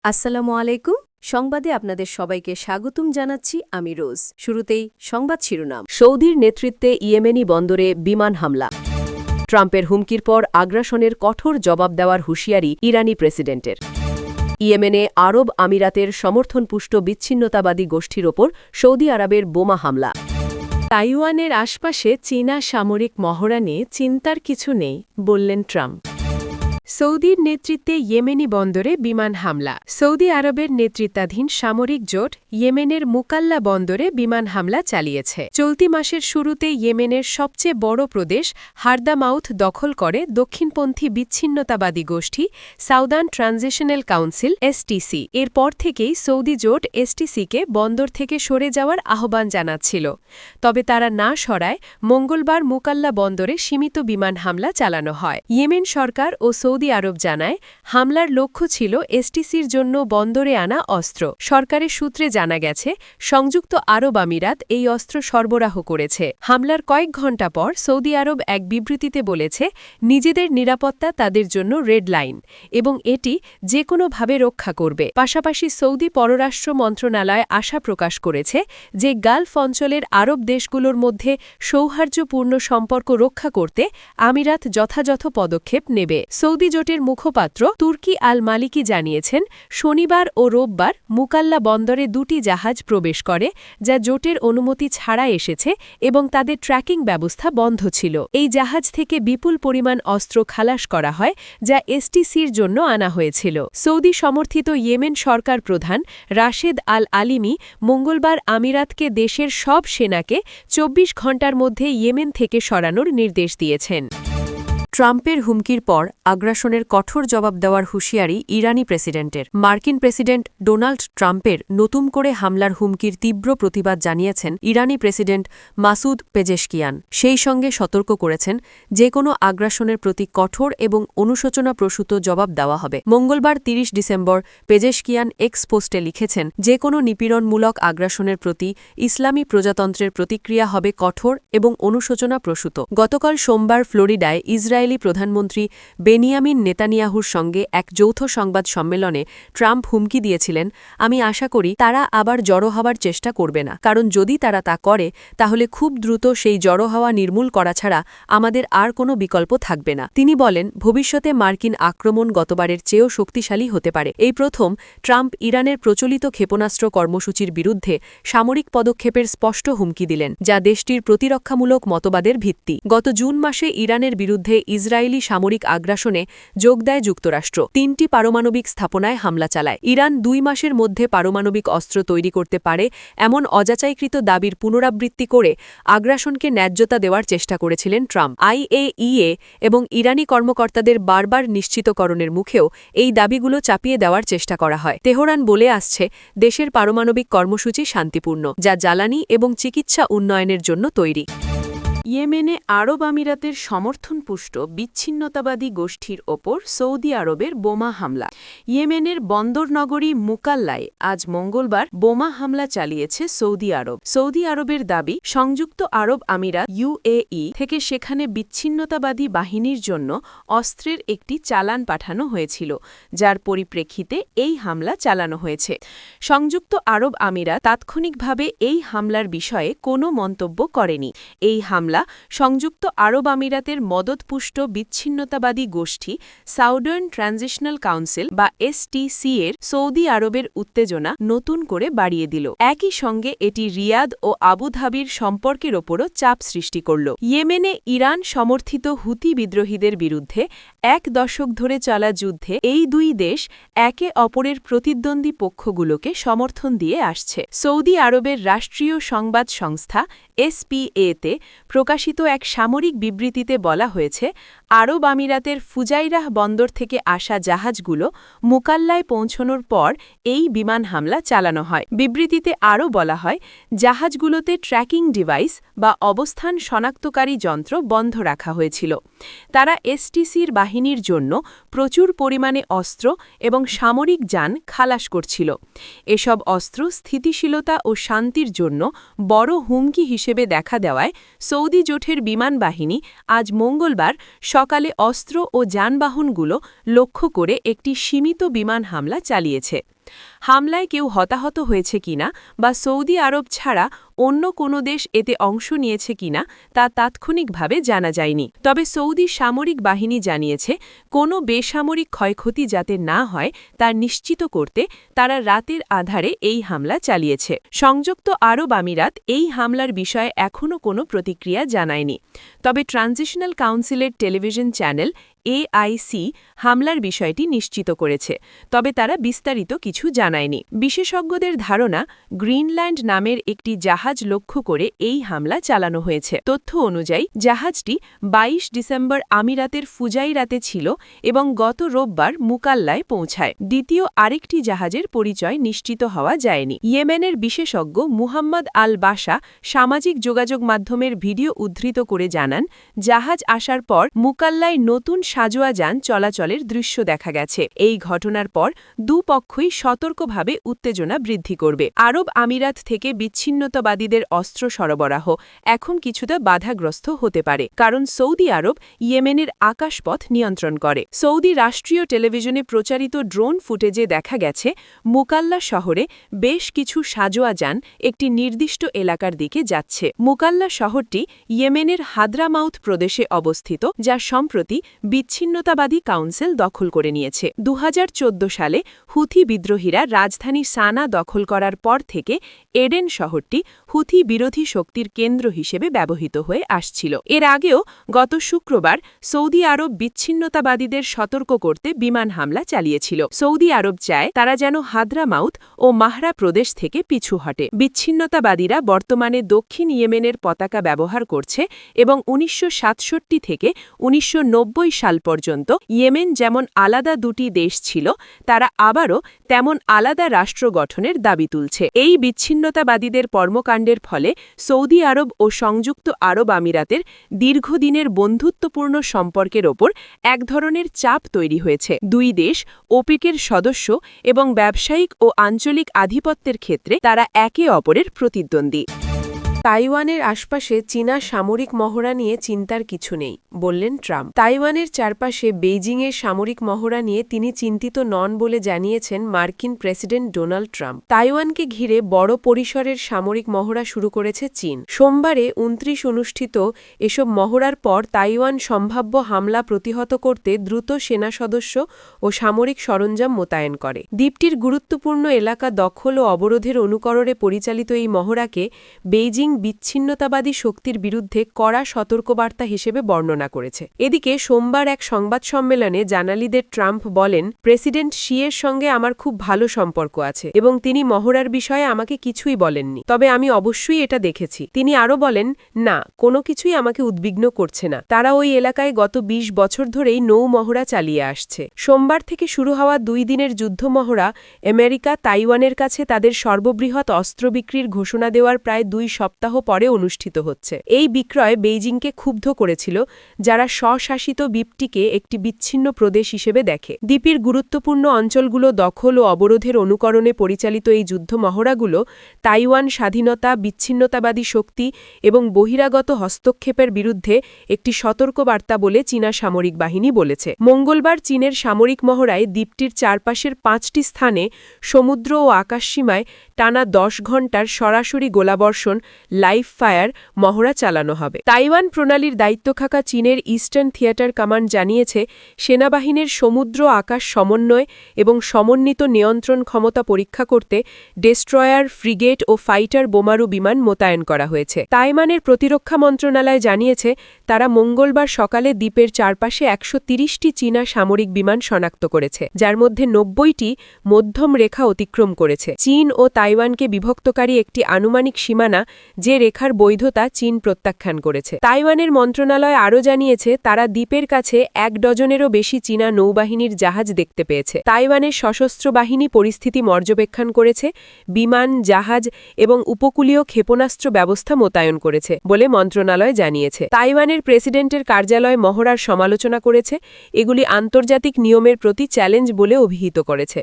আসসালামু আলাইকুম। সংবাদে আপনাদের সবাইকে স্বাগতম জানাচ্ছি আমি রোজ। শুরুতেই সংবাদ শিরোনাম। সৌদির নেতৃত্বে ইয়েমেনি বন্দরে বিমান হামলা। ট্রাম্পের হুমকির পর আগ্রাসনের কঠোর জবাব দেওয়ার হুঁশিয়ারি ইরানি প্রেসিডেন্টের। ইয়েমেনে আরব আমিরাতের সমর্থনপুষ্ট বিচ্ছিন্নতাবাদী গোষ্ঠীর ওপর সৌদি আরবের বোমা হামলা। তাইওয়ানের আশপাশে চীনা সামরিক মহড়া নিয়ে চিন্তার কিছু নেই, বললেন ট্রাম্প। সৌদির নেতৃত্বে ইয়েমেনি বন্দরে বিমান হামলা। সৌদি আরবের নেতৃত্বাধীন সামরিক জোট ইয়েমেনের মুকাল্লা বন্দরে বিমান হামলা চালিয়েছে। চলতি মাসের শুরুতে ইয়েমেনের সবচেয়ে বড় প্রদেশ হারদামাউথ দখল করে দক্ষিণপন্থী বিচ্ছিন্নতাবাদী গোষ্ঠী সাউদার্ন ট্রানজিশনাল কাউন্সিল এসটিসি। এরপর থেকেই সৌদি জোট এসটিসিকে বন্দর থেকে সরে যাওয়ার আহ্বান জানাচ্ছিল। তবে তারা না সরায় মঙ্গলবার মুকাল্লা বন্দরে সীমিত বিমান হামলা চালানো হয়। ইয়েমেন সরকার ও সৌদি আরব জানায়, হামলার লক্ষ্য ছিল এসটিসির জন্য বন্দরে আনা অস্ত্র। সরকারের সূত্রে জানা গেছে, সংযুক্ত আরব আমিরাত এই অস্ত্র সরবরাহ করেছে। হামলার কয়েক ঘণ্টা পর সৌদি আরব এক বিবৃতিতে বলেছে, নিজেদের নিরাপত্তা তাদের জন্য রেড লাইন এবং এটি যে কোনোভাবে রক্ষা করবে। পাশাপাশি সৌদি পররাষ্ট্র মন্ত্রণালয় আশা প্রকাশ করেছে যে গালফ অঞ্চলের আরব দেশগুলোর মধ্যে সৌহার্দ্যপূর্ণ সম্পর্ক রক্ষা করতে আমিরাত যথাযথ পদক্ষেপ নেবে। সৌদি জোটের মুখপাত্র তুর্কি আল মালিকি জানিয়েছেন, শনিবার ও রোববার মুকাল্লা বন্দরে দুটি জাহাজ প্রবেশ করে, যা জোটের অনুমতি ছাড়া এসেছে এবং তাদের ট্র্যাকিং ব্যবস্থা বন্ধ ছিল। এই জাহাজ থেকে বিপুল পরিমাণ অস্ত্র খালাস করা হয়, যা এসটিসির জন্য আনা হয়েছিল। সৌদি সমর্থিত ইয়েমেন সরকার প্রধান রাশেদ আল আলিমি মঙ্গলবার আমিরাতকে দেশের সব সেনাকে ২৪ ঘণ্টার মধ্যে ইয়েমেন থেকে সরানোর নির্দেশ দিয়েছেন। ট্রাম্পের হুমকির পর আগ্রাসনের কঠোর জবাব দেওয়ার হুঁশিয়ারি ইরানি প্রেসিডেন্টের। মার্কিন প্রেসিডেন্ট ডোনাল্ড ট্রাম্পের নতুন করে হামলার হুমকির তীব্র প্রতিবাদ জানিয়েছেন ইরানি প্রেসিডেন্ট মাসুদ পেজেশকিয়ান। সেই সঙ্গে সতর্ক করেছেন, যে কোনো আগ্রাসনের প্রতি কঠোর এবং অনুশোচনাপ্রসূত জবাব দেওয়া হবে। মঙ্গলবার ৩০ ডিসেম্বর পেজেশকিয়ান এক্স পোস্টে লিখেছেন, যে কোনো নিপীড়নমূলক আগ্রাসনের প্রতি ইসলামী প্রজাতন্ত্রের প্রতিক্রিয়া হবে কঠোর এবং অনুশোচনাপ্রসূত। গতকাল সোমবার ফ্লোরিডায় ইসরায়েলি প্রধানমন্ত্রী বেনিয়ামিন নেতানিয়াহুর সঙ্গে এক যৌথ সংবাদ সম্মেলনে ট্রাম্প হুমকি দিয়েছিলেন, আমি আশা করি তারা আবার জড়ো হওয়ার চেষ্টা করবে না, কারণ যদি তারা তা করে তাহলে খুব দ্রুত সেই জড়ো হওয়া নির্মূল করা ছাড়া আমাদের আর কোনো বিকল্প থাকবে না। তিনি বলেন, ভবিষ্যতে মার্কিন আক্রমণ গতবারের চেয়েও শক্তিশালী হতে পারে। এই প্রথম ট্রাম্প ইরানের প্রচলিত ক্ষেপণাস্ত্র কর্মসূচির বিরুদ্ধে সামরিক পদক্ষেপের স্পষ্ট হুমকি দিলেন, যা দেশটির প্রতিরক্ষামূলক মতবাদের ভিত্তি। গত জুন মাসে ইরানের বিরুদ্ধে ইসরায়েলি সামরিক আগ্রাসনে যোগ দেয় যুক্তরাষ্ট্র। ৩টি পারমাণবিক স্থাপনায় হামলা চালায়। ইরান ২ মাসের মধ্যে পারমাণবিক অস্ত্র তৈরি করতে পারে এমন অযাচাইকৃত দাবির পুনরাবৃত্তি করে আগ্রাসনকে ন্যায্যতা দেওয়ার চেষ্টা করেছিলেন ট্রাম্প। আইএইএ এবং ইরানি কর্মকর্তাদের বারবার নিশ্চিতকরণের মুখেও এই দাবিগুলো চাপিয়ে দেওয়ার চেষ্টা করা হয়। তেহরান বলে আসছে, দেশের পারমাণবিক কর্মসূচি শান্তিপূর্ণ, যা জ্বালানি এবং চিকিৎসা উন্নয়নের জন্য তৈরি। ইয়েমেনে আরব আমিরাতের সমর্থনপুষ্ট বিচ্ছিন্নতাবাদী গোষ্ঠীর ওপর সৌদি আরবের বোমা হামলা। ইয়েমেনের বন্দরনগরী মুকাল্লায় আজ মঙ্গলবার বোমা হামলা চালিয়েছে সৌদি আরব। সৌদি আরবের দাবি, সংযুক্ত আরব আমিরাত ইউএই থেকে সেখানে বিচ্ছিন্নতাবাদী বাহিনীর জন্য অস্ত্রের একটি চালান পাঠানো হয়েছিল, যার পরিপ্রেক্ষিতে এই হামলা চালানো হয়েছে। সংযুক্ত আরব আমিরাত তাৎক্ষণিকভাবে এই হামলার বিষয়ে কোনো মন্তব্য করেনি। এই হামলা সংযুক্ত আরব আমিরাতের মদতপুষ্ট বিচ্ছিন্নতাবাদী গোষ্ঠী সাউদার্ন ট্রানজিশনাল কাউন্সিল বা এসটিসি এর সৌদি আরবের উত্তেজনা নতুন করে বাড়িয়ে দিল। একই সঙ্গে এটি রিয়াদ ও আবুধাবির সম্পর্কের ওপরও চাপ সৃষ্টি করল। ইয়েমেনে ইরান সমর্থিত হুতি বিদ্রোহীদের বিরুদ্ধে ১ দশক ধরে চলা যুদ্ধে এই দুই দেশ একে অপরের প্রতিদ্বন্দ্বী পক্ষগুলোকে সমর্থন দিয়ে আসছে। সৌদি আরবের রাষ্ট্রীয় সংবাদ সংস্থা এসপিএতে প্রকাশিত এক সামরিক বিবৃতিতে বলা হয়েছে, আরব আমিরাতের ফুজাইরাহ বন্দর থেকে আসা জাহাজগুলো মুকাল্লায় পৌঁছানোর পর এই বিমান হামলা চালানো হয়। বিবৃতিতে আরও বলা হয়, জাহাজগুলোতে ট্র্যাকিং ডিভাইস বা অবস্থান শনাক্তকারী যন্ত্র বন্ধ রাখা হয়েছিল। তারা এসটিসির বাহিনীর জন্য প্রচুর পরিমাণে অস্ত্র এবং সামরিক যান খালাস করছিল। এসব অস্ত্র স্থিতিশীলতা ও শান্তির জন্য বড় হুমকি হিসেবে দেখা দেওয়ায় সৌদি সৌদি জোটের বিমান বাহিনী আজ মঙ্গলবার সকালে অস্ত্র ও যানবাহনগুলো লক্ষ্য করে একটি সীমিত বিমান হামলা চালিয়েছে। হামলায় কেউ হতাহত হয়েছে কিনা বা সৌদি আরব ছাড়া অন্য কোনো দেশ এতে অংশ নিয়েছে কিনা তা তাৎক্ষণিকভাবে জানা যায়নি। তবে সৌদি সামরিক বাহিনী জানিয়েছে কোনো বেসামরিক ক্ষয়ক্ষতি যাতে না হয় তা নিশ্চিত করতে তারা রাতের আধারে এই হামলা চালিয়েছে। সংযুক্ত আরব আমিরাত এই হামলার বিষয়ে এখনও কোনো প্রতিক্রিয়া জানায়নি। তবে ট্রানজিশনাল কাউন্সিলের টেলিভিশন চ্যানেল এআইসি হামলার বিষয়টি নিশ্চিত করেছে, তবে তারা বিস্তারিত কিছু জানায়নি। বিশেষজ্ঞদের ধারণা গ্রিনল্যান্ড নামের একটি জাহাজ লক্ষ্য করে এই হামলা চালানো হয়েছে। তথ্য অনুযায়ী জাহাজটি ২২ ডিসেম্বর আমিরাতের ফুজাইরাতে ছিল এবং গত রোববার মুকাল্লায় পৌঁছায়। দ্বিতীয় আরেকটি জাহাজের পরিচয় নিশ্চিত হওয়া যায়নি। ইয়েমেনের বিশেষজ্ঞ মুহাম্মদ আল বাশা সামাজিক যোগাযোগ মাধ্যমের ভিডিও উদ্ধৃত করে জানান, জাহাজ আসার পর মুকাল্লায় নতুন সাজোয়া যান চলাচলের দৃশ্য দেখা গেছে। এই ঘটনার পর দুপক্ষই সতর্কভাবে উত্তেজনা বৃদ্ধি করবে। আরব আমিরাত থেকে বিচ্ছিন্নতাবাদীদের অস্ত্র সরবরাহ এখন কিছুটা বাধাগ্রস্ত হতে পারে, কারণ সৌদি আরব ইয়েমেনের আকাশপথ নিয়ন্ত্রণ করে। সৌদি রাষ্ট্রীয় টেলিভিশনে প্রচারিত ড্রোন ফুটেজে দেখা গেছে মুকাল্লা শহরে বেশ কিছু সাজোয়া যান একটি নির্দিষ্ট এলাকার দিকে যাচ্ছে। মুকাল্লা শহরটি ইয়েমেনের হাদ্রামাউথ প্রদেশে অবস্থিত, যা সম্প্রতি বিচ্ছিন্নতাবাদী কাউন্সিল দখল করে নিয়েছে। ২০১৪ সালে হুথি বিদ্রোহীরা রাজধানী সানা দখল করার পর থেকে এডেন শহরটি হুথি বিরোধী শক্তির কেন্দ্র হিসেবে ব্যবহৃত হয়ে আসছিল। এর আগেও গত শুক্রবার সৌদি আরব বিচ্ছিন্নতাবাদীদের সতর্ক করতে বিমান হামলা চালিয়েছিল। সৌদি আরব চায় তারা যেন হাদ্রামাউথ ও মাহরা প্রদেশ থেকে পিছু হটে। বিচ্ছিন্নতাবাদীরা বর্তমানে দক্ষিণ ইয়েমেনের পতাকা ব্যবহার করছে এবং ১৯৬৭ থেকে ১৯৯০ সাল পর্যন্ত ইয়েমেন যেমন আলাদা দুটি দেশ ছিল, তারা আবারও তেমন আলাদা রাষ্ট্র গঠনের দাবি তুলছে। এই বিচ্ছিন্নতাবাদীদের কর্মকাণ্ডের ফলে সৌদি আরব ও সংযুক্ত আরব আমিরাতের দীর্ঘদিনের বন্ধুত্বপূর্ণ সম্পর্কের ওপর এক ধরনের চাপ তৈরি হয়েছে। দুই দেশ ওপেকের সদস্য এবং ব্যবসায়িক ও আঞ্চলিক আধিপত্যের ক্ষেত্রে তারা একে অপরের প্রতিদ্বন্দ্বী। তাইওয়ানের আশপাশে চীনা সামরিক মহড়া নিয়ে চিন্তার কিছু নেই, বললেন ট্রাম্প। তাইওয়ানের চারপাশে বেইজিংয়ের সামরিক মহড়া নিয়ে তিনি চিন্তিত নন বলে জানিয়েছেন মার্কিন প্রেসিডেন্ট ডোনাল্ড ট্রাম্প। তাইওয়ানকে ঘিরে বড় পরিসরের সামরিক মহড়া শুরু করেছে চীন। সোমবারে ২৯ অনুষ্ঠিত এসব মহড়ার পর তাইওয়ান সম্ভাব্য হামলা প্রতিহত করতে দ্রুত সেনা সদস্য ও সামরিক সরঞ্জাম মোতায়েন করে। দ্বীপটির গুরুত্বপূর্ণ এলাকা দখল ও অবরোধের অনুকরণে পরিচালিত এই মহড়াকে বেইজিং বিচ্ছিন্নতাবাদী শক্তির বিরুদ্ধে কড়া সতর্কবার্তা হিসেবে বর্ণনা করেছে। এদিকে সোমবার এক সংবাদ সম্মেলনে জার্নালিদের ট্রাম্প বলেন, প্রেসিডেন্ট শি-এর সঙ্গে আমার খুব ভালো সম্পর্ক আছে এবং তিনি মহড়ার বিষয়ে আমাকে কিছুই বলেননি, তবে আমি অবশ্যই এটা দেখেছি। তিনি আরও বলেন, না, কোনো কিছুই আমাকে উদ্বিগ্ন করছে না। তারা ওই এলাকায় গত ২০ বছর ধরেই নৌ মহড়া চালিয়ে আসছে। সোমবার থেকে শুরু হওয়া ২ দিনের যুদ্ধ মহড়া আমেরিকা তাইওয়ানের কাছে তাদের সর্ববৃহৎ অস্ত্র বিক্রির ঘোষণা দেওয়ার প্রায় ২ সপ্তাহ পরে অনুষ্ঠিত হচ্ছে। এই বিক্রয় বেইজিংকে ক্ষুব্ধ করেছিল, যারা স্বশাসিত দ্বীপটিকে একটি বিচ্ছিন্ন প্রদেশ হিসেবে দেখে। দ্বীপের গুরুত্বপূর্ণ অঞ্চলগুলো দখল ও অবরোধের অনুকরণে পরিচালিত এই যুদ্ধ মহড়াগুলো তাইওয়ান স্বাধীনতা, বিচ্ছিন্নতাবাদী শক্তি এবং বহিরাগত হস্তক্ষেপের বিরুদ্ধে একটি সতর্কবার্তা বলে চীনা সামরিক বাহিনী বলেছে। মঙ্গলবার চীনের সামরিক মহড়ায় দ্বীপটির চারপাশের ৫টি স্থানে সমুদ্র ও আকাশসীমায় টানা ১০ ঘণ্টার সরাসরি গোলাবর্ষণ লাইভ ফায়ার মহড়া চালানো হবে। তাইওয়ান প্রণালীর দায়িত্ব থাকা চীনের ইস্টার্ন থিয়েটার কমান্ড জানিয়েছে, সেনাবাহিনীর সমুদ্র আকাশ সমন্বয় এবং সমন্বিত নিয়ন্ত্রণ ক্ষমতা পরীক্ষা করতে ডেস্ট্রয়ার, ফ্রিগেট ও ফাইটার বোমারু বিমান মোতায়েন করা হয়েছে। তাইওয়ানের প্রতিরক্ষা মন্ত্রণালয় জানিয়েছে, তারা মঙ্গলবার সকালে দ্বীপের চারপাশে ১৩০টি চীনা সামরিক বিমান শনাক্ত করেছে, যার মধ্যে ৯০টি মধ্যম রেখা অতিক্রম করেছে। চীন ও তাইওয়ানকে বিভক্তকারী একটি আনুমানিক সীমানা, যে রেখার বৈধতা চীন প্রত্যাখ্যান করেছে। তাইওয়ানের মন্ত্রণালয় আরও জানিয়েছে, তারা দ্বীপের কাছে ১ ডজনেরও বেশি চীনা নৌবাহিনীর জাহাজ দেখতে পেয়েছে। তাইওয়ানের সশস্ত্র বাহিনী পরিস্থিতি পর্যবেক্ষণ করেছে, বিমান, জাহাজ এবং উপকূলীয় ক্ষেপণাস্ত্র ব্যবস্থা মোতায়েন করেছে বলে মন্ত্রণালয় জানিয়েছে। তাইওয়ানের প্রেসিডেন্টের কার্যালয় মহড়ার সমালোচনা করেছে, এগুলি আন্তর্জাতিক নিয়মের প্রতি চ্যালেঞ্জ বলে অভিহিত করেছে।